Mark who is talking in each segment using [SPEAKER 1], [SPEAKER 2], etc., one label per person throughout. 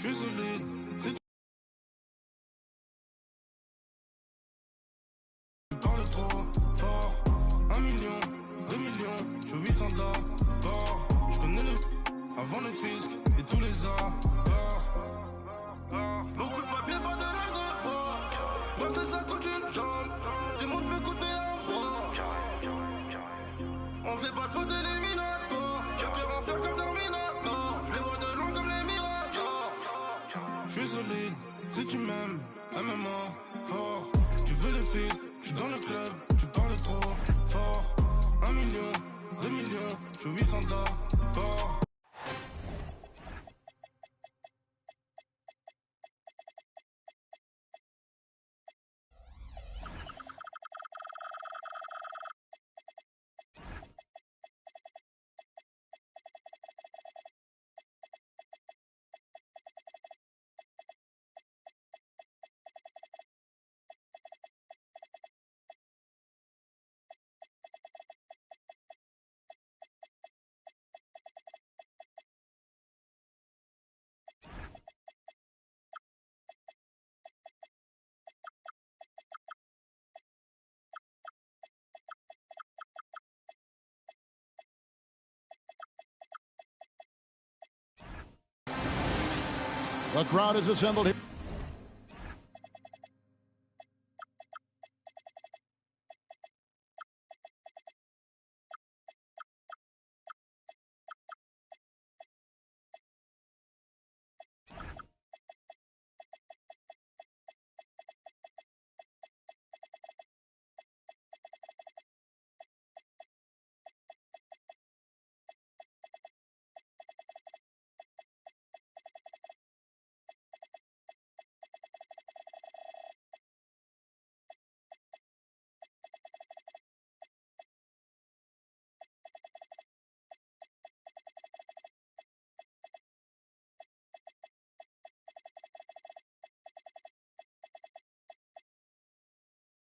[SPEAKER 1] suis solide. Si tu parles trop fort, 1 million, 2 millions, je suis 800 d'abord. Je connais le avant le fisc et tous les arts. Beaucoup de papier, pas de langue de bois. Moi je ça coûte une jambe. Tout le monde veut goûter à moi. On fait pas de faute éliminatoire. J'ai cœur en fer comme Terminator. Je les vois de loin comme les miracles. Je suis solide, si tu m'aimes, aime-moi fort. Tu veux le feat, je suis dans le club, tu parles trop fort. 1 million, 2 millions, je suis 800 d'abord.
[SPEAKER 2] The crowd is assembled here.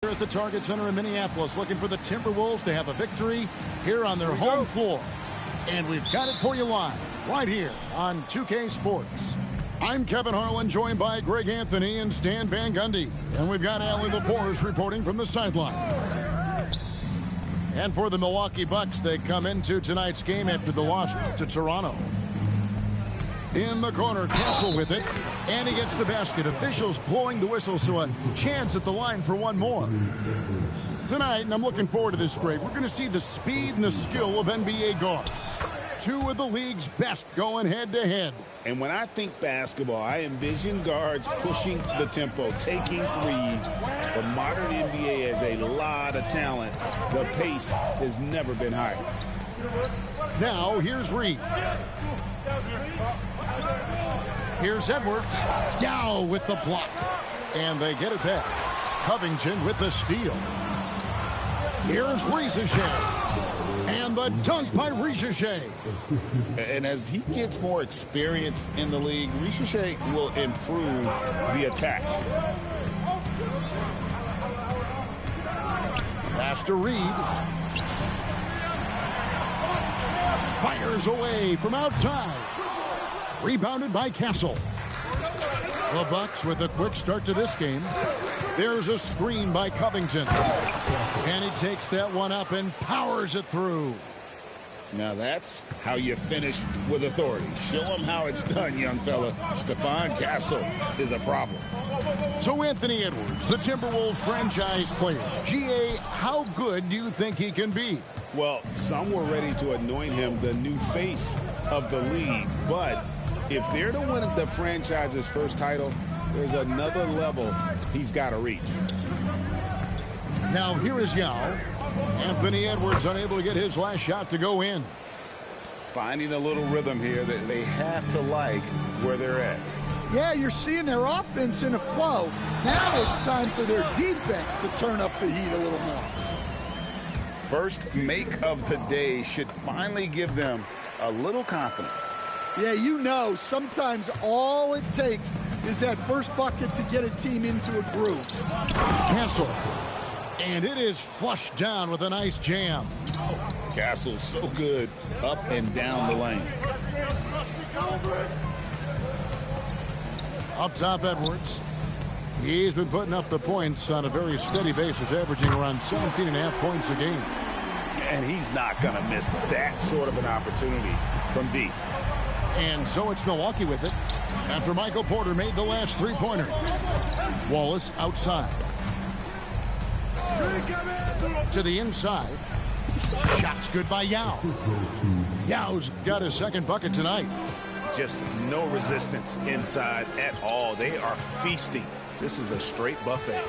[SPEAKER 2] Here at the Target Center in Minneapolis, looking for the Timberwolves to have a victory here on their home floor. And we've got it for you live, right here on 2K Sports. I'm Kevin Harlan, joined by Greg Anthony and Stan Van Gundy. And we've got Allie LaForce reporting from the sideline. And for the Milwaukee Bucks, they come into tonight's game after the loss to Toronto. In the corner, Castle with it, and he gets the basket. Officials blowing the whistle, so a chance at the line for one more. Tonight, and I'm looking forward to this, Greg, we're going to see the speed and the skill of NBA guards. Two of the league's best going head-to-head.
[SPEAKER 3] And when I think basketball, I envision guards pushing the tempo, taking threes. The modern NBA has a lot of talent. The pace has never been higher.
[SPEAKER 2] Now, here's Reed. Here's Edwards. Yao with the block. And they get it back. Covington with the steal. Here's Ricochet. And the dunk by Ricochet.
[SPEAKER 3] And as he gets more experience in the league, Ricochet will improve the attack.
[SPEAKER 2] Pass to Reed. Fires away from outside. Rebounded by Castle. The Bucks with a quick start to this game. There's a screen by Covington. And he takes that one up and powers it through.
[SPEAKER 3] Now that's how you finish with authority. Show him how it's done, young fella. Stephon Castle is a problem.
[SPEAKER 2] So Anthony Edwards, the Timberwolves franchise player. GA, how good do you think he can be?
[SPEAKER 3] Well, some were ready to anoint him the new face of the league, but if they're to win the franchise's first title, there's another level he's got to reach.
[SPEAKER 2] Now here is Yao. Anthony Edwards unable to get his last shot to go in.
[SPEAKER 3] Finding a little rhythm here that they have to like where they're at.
[SPEAKER 4] Yeah, you're seeing their offense in a flow. Now it's time for their defense to turn up the heat a little more.
[SPEAKER 3] First make of the day should finally give them a little confidence.
[SPEAKER 4] Yeah, you know, sometimes all it takes is that first bucket to get a team into a groove.
[SPEAKER 2] Castle. And it is flushed down with a nice jam.
[SPEAKER 3] Castle's so good up and down the lane.
[SPEAKER 2] Up top, Edwards. He's been putting up the points on a very steady basis, averaging around 17.5 points a game.
[SPEAKER 3] And he's not going to miss that sort of an opportunity from deep.
[SPEAKER 2] And so it's Milwaukee with it after Michael Porter made the last three-pointer. Wallace outside. To the inside. Shots good by Yao. Yao's got his second bucket tonight.
[SPEAKER 3] Just no resistance inside at all. They are feasting. This is a straight buffet.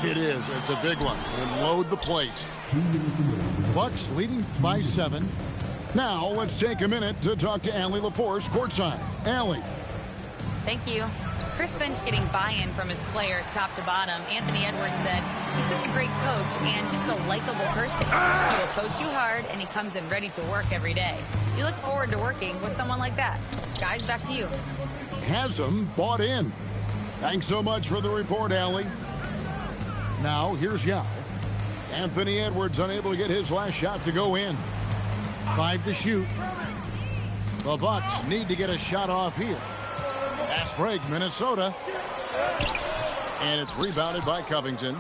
[SPEAKER 2] It is. It's a big one. And load the plate. Bucks leading by 7. Now let's take a minute to talk to Allie LaForce courtside. Allie.
[SPEAKER 5] Thank you. Chris Finch getting buy-in from his players top to bottom. Anthony Edwards said he's such a great coach and just a likable person. He will coach you hard, and he comes in ready to work every day. You look forward to working with someone like that. Guys, back to you.
[SPEAKER 2] Has him bought in. Thanks so much for the report, Allie. Now, here's Yao. Anthony Edwards unable to get his last shot to go in. 5 to shoot. The Bucks need to get a shot off here. Fast break, Minnesota. And it's rebounded by Covington.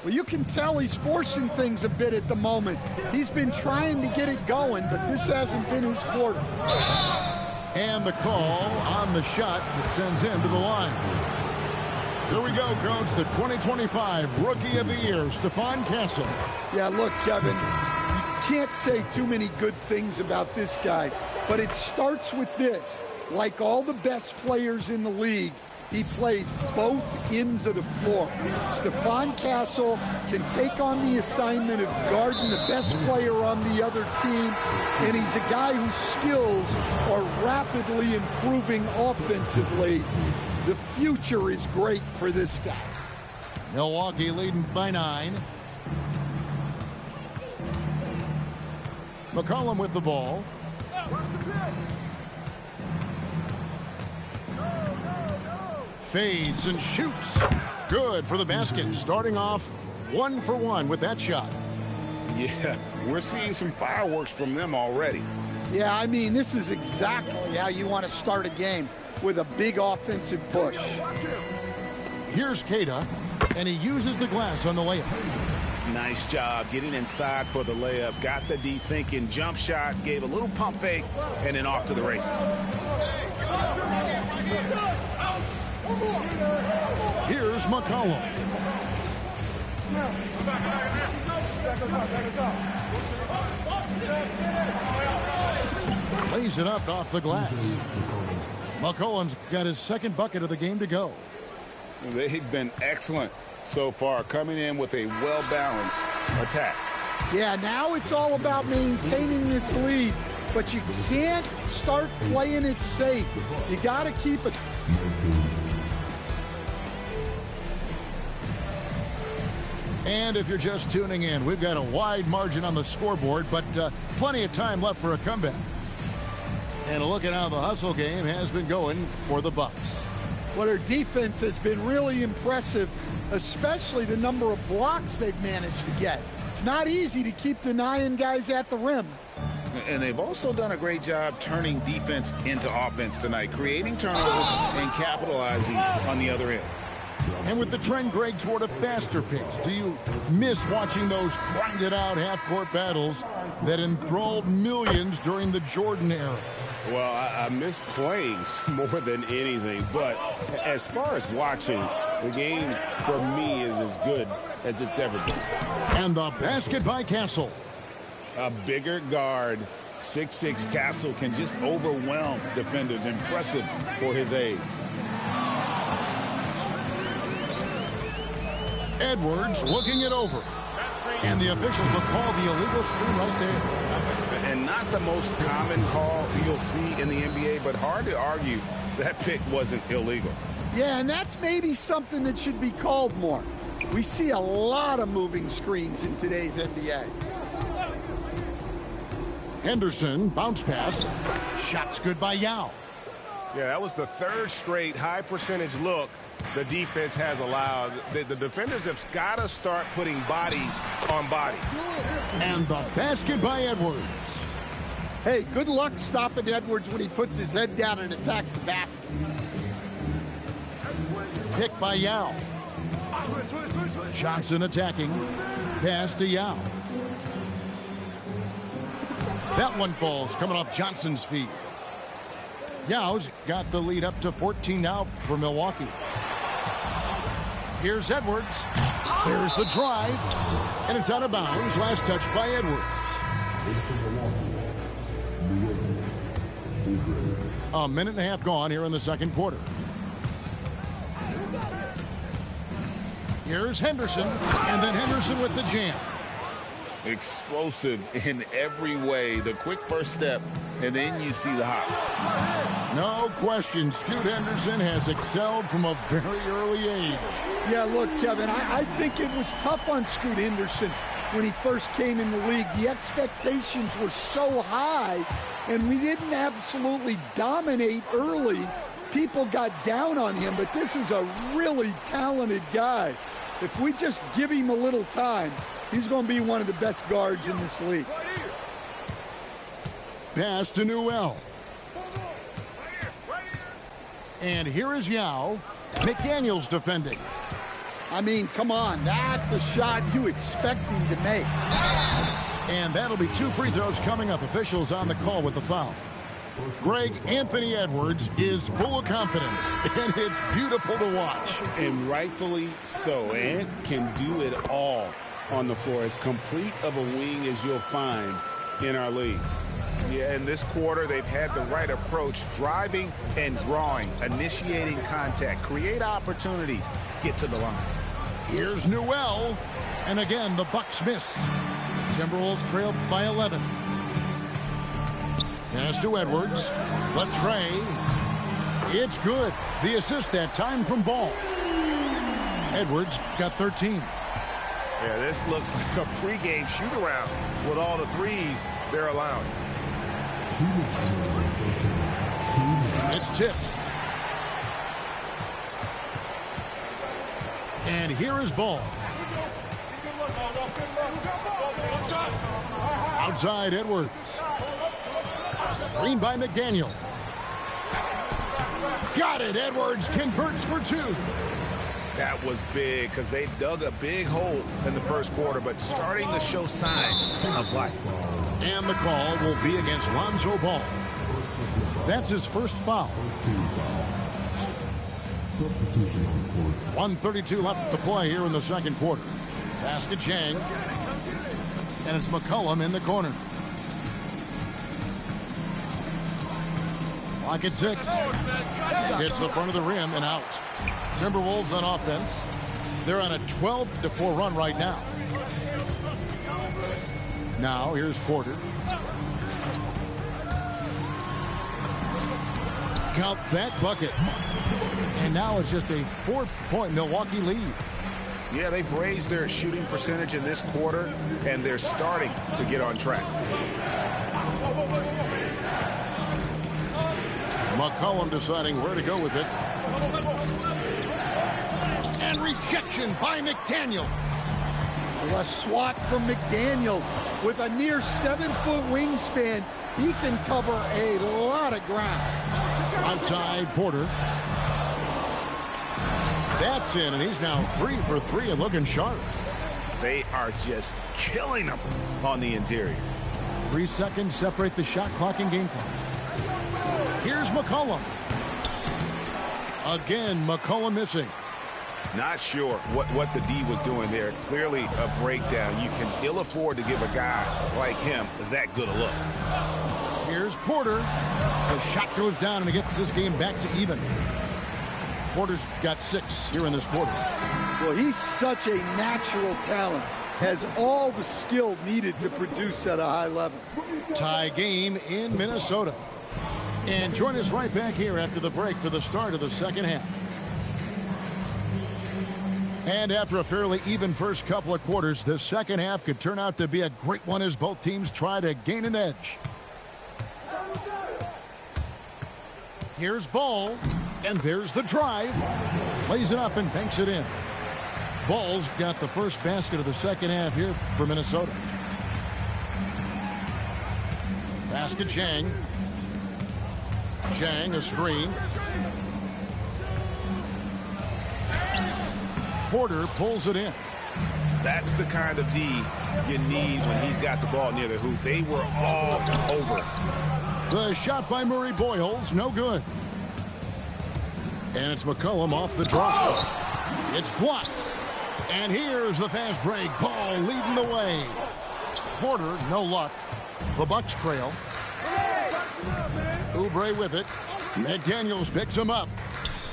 [SPEAKER 4] Well, you can tell he's forcing things a bit at the moment. He's been trying to get it going, but this hasn't been his quarter.
[SPEAKER 2] And the call on the shot that sends him to the line. Here we go, Coach. The 2025 Rookie of the Year, Stephon Castle.
[SPEAKER 4] Yeah, look, Kevin, you can't say too many good things about this guy, but it starts with this. Like all the best players in the league, he plays both ends of the floor. Stephon Castle can take on the assignment of guarding the best player on the other team, and he's a guy whose skills are rapidly improving offensively. The future is great for this guy.
[SPEAKER 2] Milwaukee leading by 9. McCollum with the ball. Fades and shoots. Good for the basket. Starting off 1 for 1 with that shot.
[SPEAKER 3] Yeah, we're seeing some fireworks from them already.
[SPEAKER 4] Yeah, I mean, this is exactly how you want to start a game, with a big offensive push.
[SPEAKER 2] Here's Keita, and he uses the glass on the layup.
[SPEAKER 3] Nice job getting inside for the layup. Got the D thinking, jump shot, gave a little pump fake, and then off to the races.
[SPEAKER 2] Here's McCollum. Lays it up off the glass. McCollum's got his second bucket of the game to go.
[SPEAKER 3] They've been excellent so far, coming in with a well-balanced attack.
[SPEAKER 4] Yeah, now it's all about maintaining this lead, but you can't start playing it safe. You got to keep it.
[SPEAKER 2] And if you're just tuning in, we've got a wide margin on the scoreboard, but plenty of time left for a comeback. And a look at how the hustle game has been going for the Bucks.
[SPEAKER 4] Well, their defense has been really impressive, especially the number of blocks they've managed to get. It's not easy to keep denying guys at the rim.
[SPEAKER 3] And they've also done a great job turning defense into offense tonight, creating turnovers and capitalizing on the other end.
[SPEAKER 2] And with the trend, Greg, toward a faster pace, do you miss watching those grinded-out half-court battles that enthralled millions during the Jordan era?
[SPEAKER 3] Well, I miss playing more than anything, but as far as watching, the game for me is as good as it's ever been.
[SPEAKER 2] And the basket by Castle.
[SPEAKER 3] A bigger guard, 6'6" Castle can just overwhelm defenders. Impressive for his age.
[SPEAKER 2] Edwards looking it over. And the officials will call the illegal screen right there.
[SPEAKER 3] And not the most common call you'll see in the NBA, but hard to argue that pick wasn't illegal.
[SPEAKER 4] Yeah, and that's maybe something that should be called more. We see a lot of moving screens in today's NBA.
[SPEAKER 2] Henderson, bounce pass. Shots good by Yao.
[SPEAKER 6] Yeah, that was the third straight high percentage look the defense has allowed. The defenders have got to start putting bodies on bodies.
[SPEAKER 2] And the basket by Edwards.
[SPEAKER 4] Hey, good luck stopping Edwards when he puts his head down and attacks the basket.
[SPEAKER 2] pick by Yao. Johnson attacking. Pass to Yao. That one falls, coming off Johnson's feet. Yao's got the lead up to 14 now for Milwaukee. Here's Edwards. There's the drive. And it's out of bounds. Last touch by Edwards. A minute and a half gone here in the second quarter. Here's Henderson. And then Henderson with the jam.
[SPEAKER 3] Explosive in every way. The quick first step, and then you see the hops.
[SPEAKER 2] No question, Scoot Henderson has excelled from a very early age.
[SPEAKER 4] Yeah, look, Kevin, I think it was tough on Scoot Henderson when he first came in the league. The expectations were so high, and we didn't absolutely dominate early. People got down on him, but this is a really talented guy. If we just give him a little time, he's going to be one of the best guards in this league.
[SPEAKER 2] Pass to Newell. And here is Yao. McDaniels defending.
[SPEAKER 4] I mean, come on. That's a shot you expect him to make.
[SPEAKER 2] And that'll be 2 free throws coming up. Officials on the call with the foul. Greg, Anthony Edwards is full of confidence, and it's beautiful to watch.
[SPEAKER 3] And rightfully so. Ant can do it all on the floor. As complete of a wing as you'll find in our league.
[SPEAKER 6] Yeah, in this quarter, they've had the right approach, driving and drawing, initiating contact, create opportunities, get to the line.
[SPEAKER 2] Here's Newell, and again, the Bucks miss. Timberwolves trail by 11. Pass to Edwards. The tray. It's good. The assist that time from Ball. Edwards got 13.
[SPEAKER 6] Yeah, this looks like a pregame shoot-around with all the threes they're allowing.
[SPEAKER 2] It's tipped. And here is Ball. Outside Edwards. Screen by McDaniel. Got it. Edwards converts for 2.
[SPEAKER 6] That was big because they dug a big hole in the first quarter, but starting to show signs of life.
[SPEAKER 2] And the call will be against Lonzo Ball. That's his first foul. 1:32 left to play here in the second quarter. Basket Chang. And it's McCollum in the corner. Clock at 6. Hits the front of the rim and out. Timberwolves on offense. They're on a 12-4 run right now. Now here's Porter. Count that bucket. And now it's just a 4-point Milwaukee lead.
[SPEAKER 6] Yeah, they've raised their shooting percentage in this quarter, and they're starting to get on track.
[SPEAKER 2] McCollum deciding where to go with it. And rejection by McDaniel.
[SPEAKER 4] A swat from McDaniel. With a near 7-foot wingspan, he can cover a lot of ground.
[SPEAKER 2] Outside Porter. That's in, and he's now 3 for 3 and looking sharp.
[SPEAKER 6] They are just killing them on the interior.
[SPEAKER 2] 3 seconds separate the shot clock and game clock. Here's McCollum. Again, McCollum missing.
[SPEAKER 6] Not sure what the D was doing there. Clearly a breakdown. You can ill afford to give a guy like him that good a look.
[SPEAKER 2] Here's Porter. The shot goes down and it gets this game back to even. Porter's got 6 here in this quarter.
[SPEAKER 4] Well, he's such a natural talent. Has all the skill needed to produce at a high level.
[SPEAKER 2] Tie game in Minnesota. And join us right back here after the break for the start of the second half. And after a fairly even first couple of quarters, the second half could turn out to be a great one as both teams try to gain an edge. Here's Ball, and there's the drive. Lays it up and banks it in. Ball's got the first basket of the second half here for Minnesota. Basket Chang. Chang, a screen. Porter pulls it in.
[SPEAKER 3] That's the kind of D you need when he's got the ball near the hoop. They were all over.
[SPEAKER 2] The shot by Murray Boyles, no good. And it's McCollum off the draw. It's blocked. And here's the fast break. Ball leading the way. Porter, no luck. The Bucks trail. Oubre with it. McDaniels picks him up.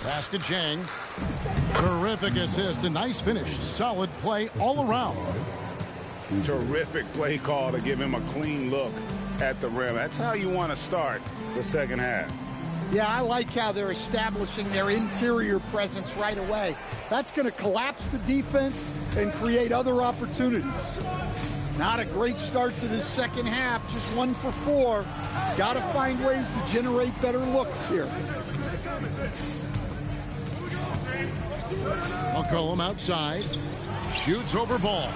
[SPEAKER 2] Pass to Chang. Terrific assist. A nice finish. Solid play all around.
[SPEAKER 3] Terrific play call to give him a clean look at the rim. That's how you want to start the second half.
[SPEAKER 4] Yeah, I like how they're establishing their interior presence right away. That's going to collapse the defense and create other opportunities. Not a great start to this second half, just 1 for 4. Got to find ways to generate better looks here.
[SPEAKER 2] McCollum outside. Shoots over ball.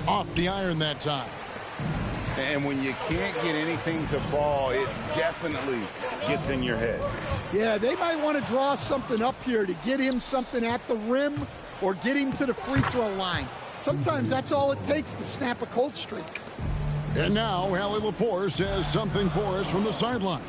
[SPEAKER 2] Off the iron that time.
[SPEAKER 3] And when you can't get anything to fall, it definitely gets in your head.
[SPEAKER 4] Yeah, they might want to draw something up here to get him something at the rim or get him to the free throw line. Sometimes that's all it takes to snap a cold streak.
[SPEAKER 2] And now, Allie LaForce says something for us from the sideline.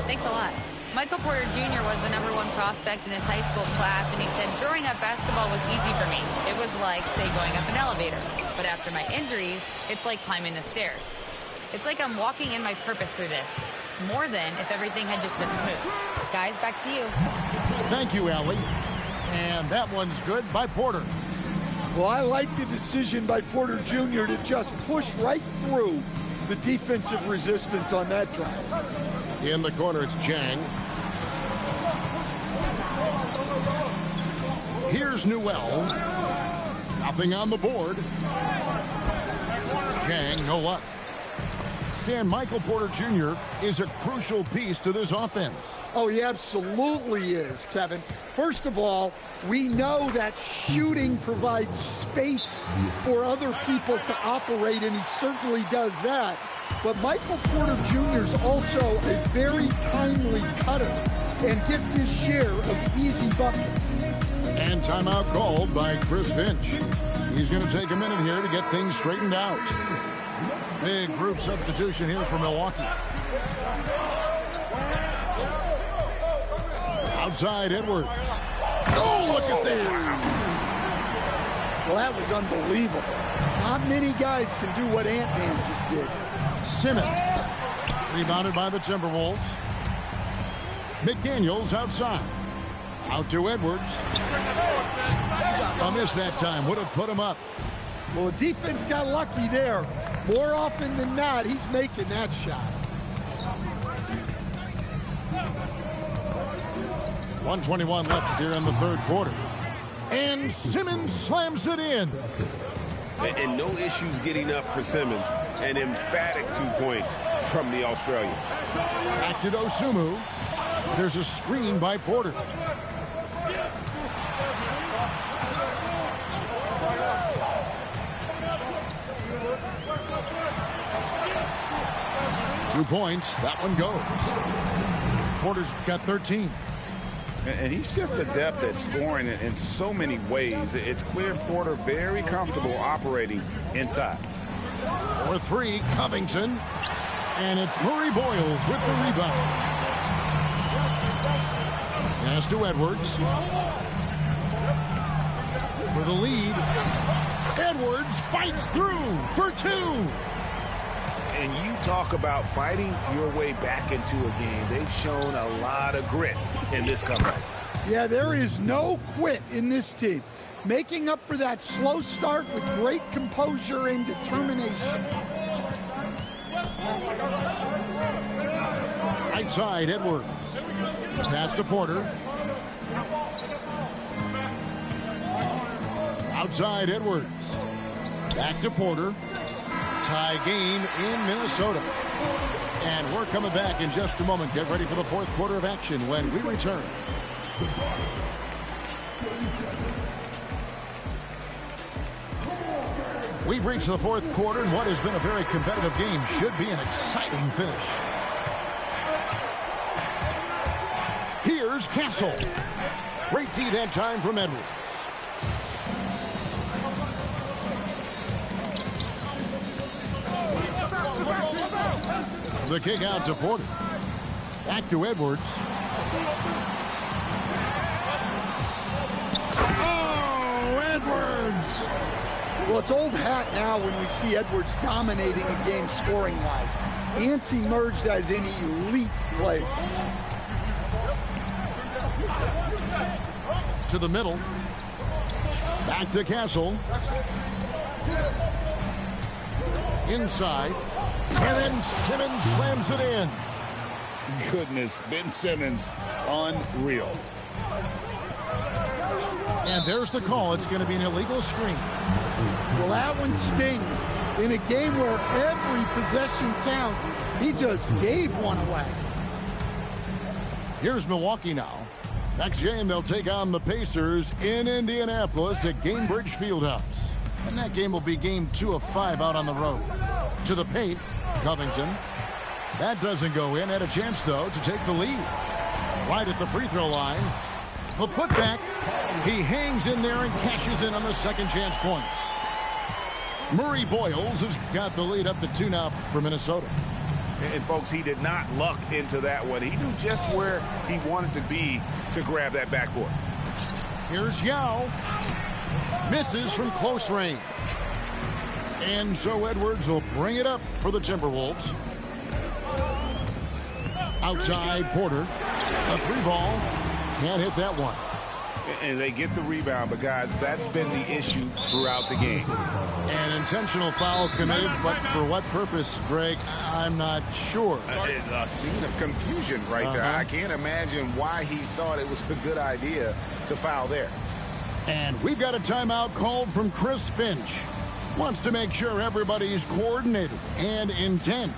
[SPEAKER 5] Thanks a lot. Michael Porter Jr. was the #1 prospect in his high school class, and he said, growing up, basketball was easy for me. It was like, say, going up an elevator. But after my injuries, it's like climbing the stairs. It's like I'm walking in my purpose through this, more than if everything had just been smooth. Guys, back to you.
[SPEAKER 2] Thank you, Allie. And that one's good by Porter.
[SPEAKER 4] Well, I like the decision by Porter Jr. to just push right through the defensive resistance on that drive.
[SPEAKER 2] In the corner, it's Chang. Here's Newell. Nothing on the board. Chang, no luck. Stan, Michael Porter Jr. is a crucial piece to this offense.
[SPEAKER 4] Oh, he absolutely is, Kevin. First of all, we know that shooting provides space for other people to operate, and he certainly does that. But Michael Porter Jr. is also a very timely cutter and gets his share of easy buckets.
[SPEAKER 2] And timeout called by Chris Finch. He's going to take a minute here to get things straightened out. Big group substitution here for Milwaukee. Outside Edwards. Oh, look at that.
[SPEAKER 4] Well, that was unbelievable. Not many guys can do what Ant-Man just did.
[SPEAKER 2] Simmons. Rebounded by the Timberwolves. McDaniels outside. Out to Edwards. A miss that time. Would have put him up.
[SPEAKER 4] Well, the defense got lucky there. More often than not, he's making that shot.
[SPEAKER 2] 1:21 left here in the third quarter. And Simmons slams it in.
[SPEAKER 3] And no issues getting up for Simmons. An emphatic 2 points from the Australian.
[SPEAKER 2] Back to Dosunmu. There's a screen by Porter. Two points. That one goes. Porter's got 13.
[SPEAKER 3] And he's just adept at scoring in so many ways. It's clear Porter very comfortable operating inside.
[SPEAKER 2] For 3, Covington. And it's Murray Boyles with the rebound. Pass to Edwards. For the lead. Edwards fights through for 2.
[SPEAKER 3] And you talk about fighting your way back into a game. They've shown a lot of grit in this comeback.
[SPEAKER 4] Yeah, there is no quit in this team. Making up for that slow start with great composure and determination.
[SPEAKER 2] Right side, Edwards. Pass to Porter. Outside, Edwards. Back to Porter. Tie game in Minnesota. And we're coming back in just a moment. Get ready for the fourth quarter of action when we return. We've reached the fourth quarter, and what has been a very competitive game should be an exciting finish. Here's Castle. Great D that time from Edwards. The kick out to Porter. Back to Edwards. Oh, Edwards!
[SPEAKER 4] Well, it's old hat now when we see Edwards dominating a game scoring-wise. Ants emerged as an elite player.
[SPEAKER 2] To the middle. Back to Castle. Inside. And then Simmons slams it in.
[SPEAKER 3] Goodness, Ben Simmons, unreal.
[SPEAKER 2] And there's the call. It's going to be an illegal screen.
[SPEAKER 4] Well, that one stings. In a game where every possession counts, he just gave one away.
[SPEAKER 2] Here's Milwaukee now. Next game, they'll take on the Pacers in Indianapolis at Gainbridge Fieldhouse. And that game will be game 2 of 5 out on the road. To the paint, Covington. That doesn't go in. Had a chance, though, to take the lead. Right at the free throw line. The putback. He hangs in there and cashes in on the second chance points. Murray Boyles has got the lead up to 2 now for Minnesota.
[SPEAKER 6] And, folks, he did not luck into that one. He knew just where he wanted to be to grab that backboard.
[SPEAKER 2] Here's Yao. Misses from close range. And so Edwards will bring it up for the Timberwolves. Outside Porter. A 3-ball. Can't hit that one.
[SPEAKER 6] And they get the rebound, but, guys, that's been the issue throughout the game.
[SPEAKER 2] An intentional foul committed, but for what purpose, Greg, I'm not sure.
[SPEAKER 6] A scene of confusion right there. I can't imagine why he thought it was a good idea to foul there.
[SPEAKER 2] And we've got a timeout called from Chris Finch. Wants to make sure everybody's coordinated and intent.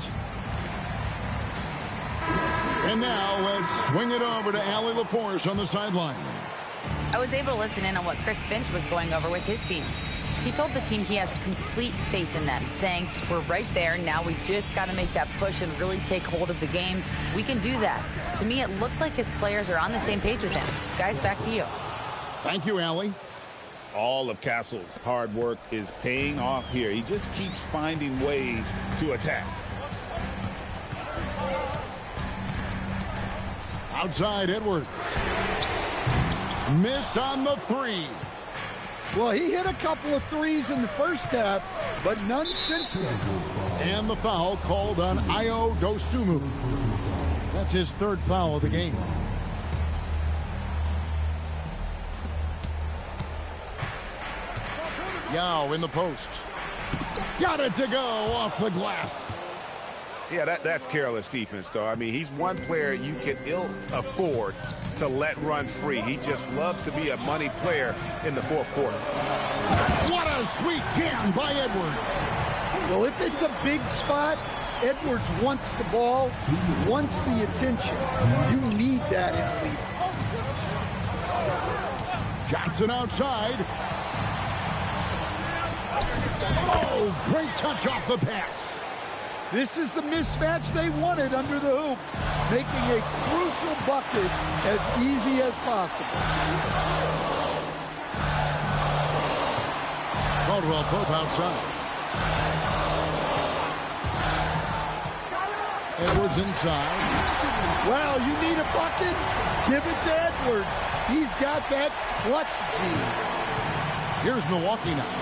[SPEAKER 2] And now let's swing it over to Allie LaForce on the sideline.
[SPEAKER 5] I was able to listen in on what Chris Finch was going over with his team. He told the team he has complete faith in them, saying, we're right there. Now we just got to make that push and really take hold of the game. We can do that. To me, it looked like his players are on the same page with him. Guys, back to you.
[SPEAKER 2] Thank you, Allie.
[SPEAKER 3] All of Castle's hard work is paying off here. He just keeps finding ways to attack.
[SPEAKER 2] Outside Edwards. Missed on the 3.
[SPEAKER 4] Well, he hit a couple of threes in the first half, but none since then.
[SPEAKER 2] And the foul called on Ayo Dosunmu. That's his 3rd foul of the game. Yao in the post. Got it to go off the glass.
[SPEAKER 6] Yeah, that's careless defense, though. I mean, he's one player you can ill afford to let run free. He just loves to be a money player in the 4th quarter.
[SPEAKER 2] What a sweet jam by Edwards.
[SPEAKER 4] Well, if it's a big spot, Edwards wants the ball, wants the attention. You need that in a leader.
[SPEAKER 2] Johnson outside. Oh, great touch off the pass.
[SPEAKER 4] This is the mismatch they wanted under the hoop, making a crucial bucket as easy as possible.
[SPEAKER 2] Caldwell Pope outside. Edwards inside.
[SPEAKER 4] Well, you need a bucket? Give it to Edwards. He's got that clutch gene.
[SPEAKER 2] Here's Milwaukee now.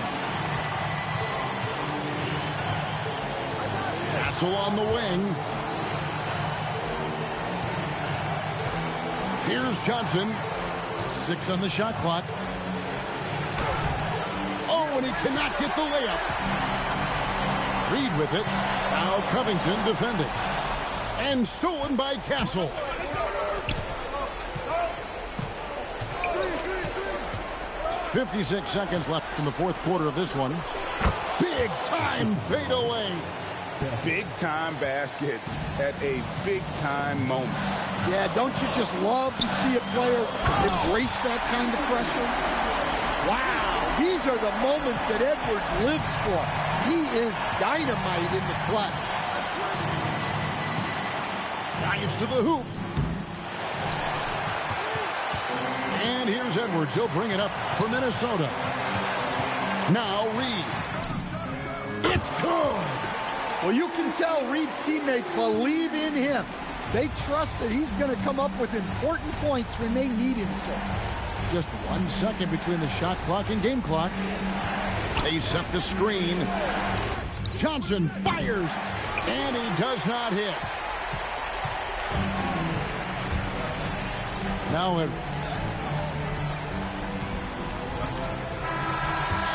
[SPEAKER 2] Castle on the wing. Here's Johnson. 6 on the shot clock. Oh, and he cannot get the layup. Reed with it. Now Covington defending. And stolen by Castle. .56 seconds left in the 4th quarter of this one. Big time fadeaway.
[SPEAKER 3] Big-time basket at a big-time moment.
[SPEAKER 4] Yeah, don't you just love to see a player embrace that kind of pressure? Wow, these are the moments that Edwards lives for. He is dynamite in the clutch.
[SPEAKER 2] Drives to the hoop. And here's Edwards. He'll bring it up for Minnesota. Now Reed. It's good.
[SPEAKER 4] Well, you can tell Reed's teammates believe in him. They trust that he's going to come up with important points when they need him to.
[SPEAKER 2] Just 1 second between the shot clock and game clock. They set the screen. Johnson fires, and he does not hit. Now Edwards.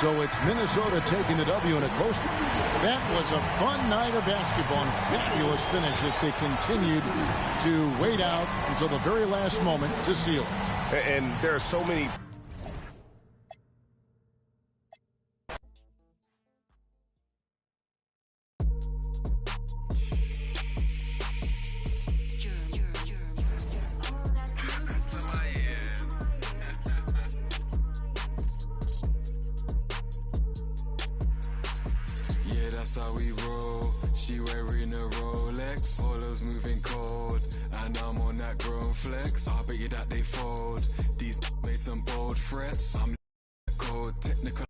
[SPEAKER 2] So it's Minnesota taking the W in a close one. That was a fun night of basketball and fabulous finish as they continued to wait out until the very last moment to seal it.
[SPEAKER 6] And there are so many.
[SPEAKER 7] Yeah, that's how we roll. She wearing a Rolex, all those moving cold, and I'm on that grown flex. I bet you that they fold. These made some bold threats. I'm cold, technical.